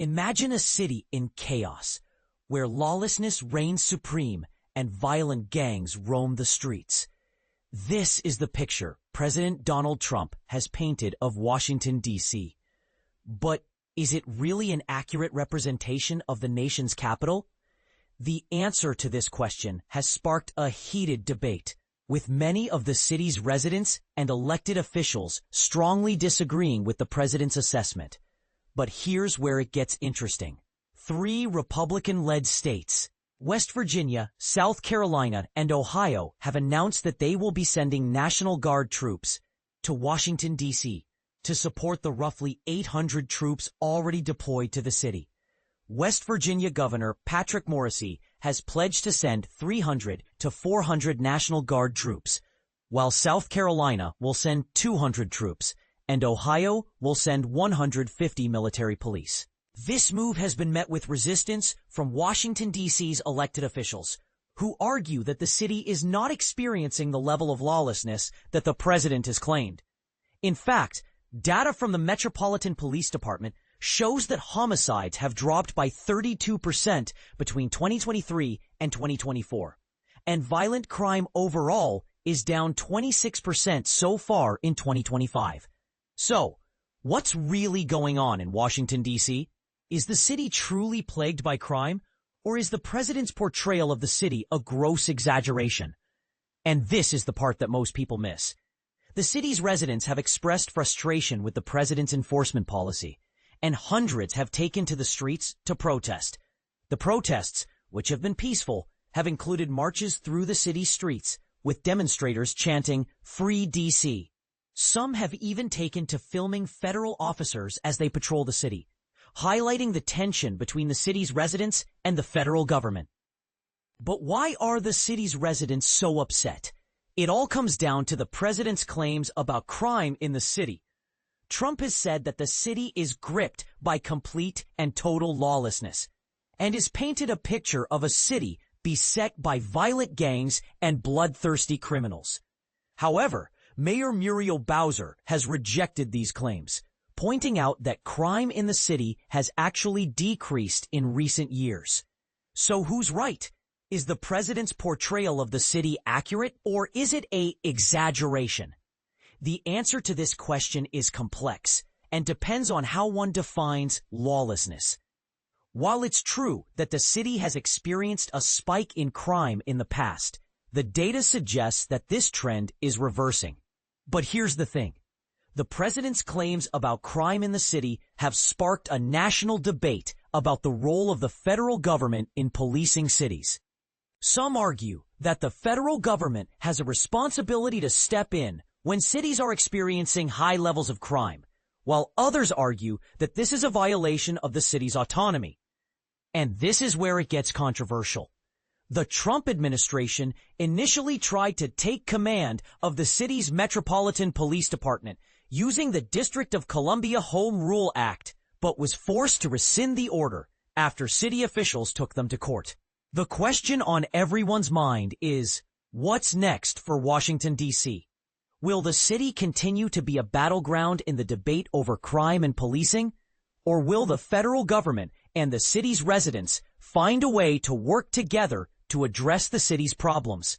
Imagine a city in chaos, where lawlessness reigns supreme and violent gangs roam the streets. This is the picture President Donald Trump has painted of Washington, D.C. But is it really an accurate representation of the nation's capital? The answer to this question has sparked a heated debate, with many of the city's residents and elected officials strongly disagreeing with the president's assessment. But here's where it gets interesting. 3 Republican-led states, West Virginia, South Carolina, and Ohio, have announced that they will be sending National Guard troops to Washington, D.C. to support the roughly 800 troops already deployed to the city. West Virginia Governor Patrick Morrisey has pledged to send 300 to 400 National Guard troops, while South Carolina will send 200 troops, and Ohio will send 150 military police. This move has been met with resistance from Washington, D.C.'s elected officials, who argue that the city is not experiencing the level of lawlessness that the president has claimed. In fact, data from the Metropolitan Police Department shows that homicides have dropped by 32% between 2023 and 2024, and violent crime overall is down 26% so far in 2025. So, what's really going on in Washington, D.C.? Is the city truly plagued by crime, or is the president's portrayal of the city a gross exaggeration? And this is the part that most people miss. The city's residents have expressed frustration with the president's enforcement policy, and hundreds have taken to the streets to protest. The protests, which have been peaceful, have included marches through the city's streets, with demonstrators chanting, "Free D.C." Some have even taken to filming federal officers as they patrol the city, highlighting the tension between the city's residents and the federal government. But why are the city's residents so upset? It all comes down to the president's claims about crime in the city. Trump has said that the city is gripped by complete and total lawlessness, and has painted a picture of a city beset by violent gangs and bloodthirsty criminals. However, Mayor Muriel Bowser has rejected these claims, pointing out that crime in the city has actually decreased in recent years. So who's right? Is the president's portrayal of the city accurate, or is it an exaggeration? The answer to this question is complex and depends on how one defines lawlessness. While it's true that the city has experienced a spike in crime in the past, the data suggests that this trend is reversing. But here's the thing. The president's claims about crime in the city have sparked a national debate about the role of the federal government in policing cities. Some argue that the federal government has a responsibility to step in when cities are experiencing high levels of crime, while others argue that this is a violation of the city's autonomy. And this is where it gets controversial. The Trump administration initially tried to take command of the city's Metropolitan Police Department using the District of Columbia Home Rule Act, but was forced to rescind the order after city officials took them to court. The question on everyone's mind is, what's next for Washington, D.C.? Will the city continue to be a battleground in the debate over crime and policing? Or will the federal government and the city's residents find a way to work together to address the city's problems?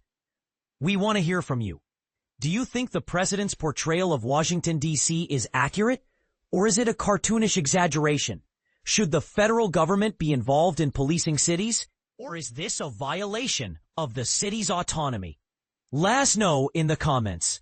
We want to hear from you. Do you think the president's portrayal of Washington, D.C. is accurate? Or is it a cartoonish exaggeration? Should the federal government be involved in policing cities? Or is this a violation of the city's autonomy? Let us know in the comments.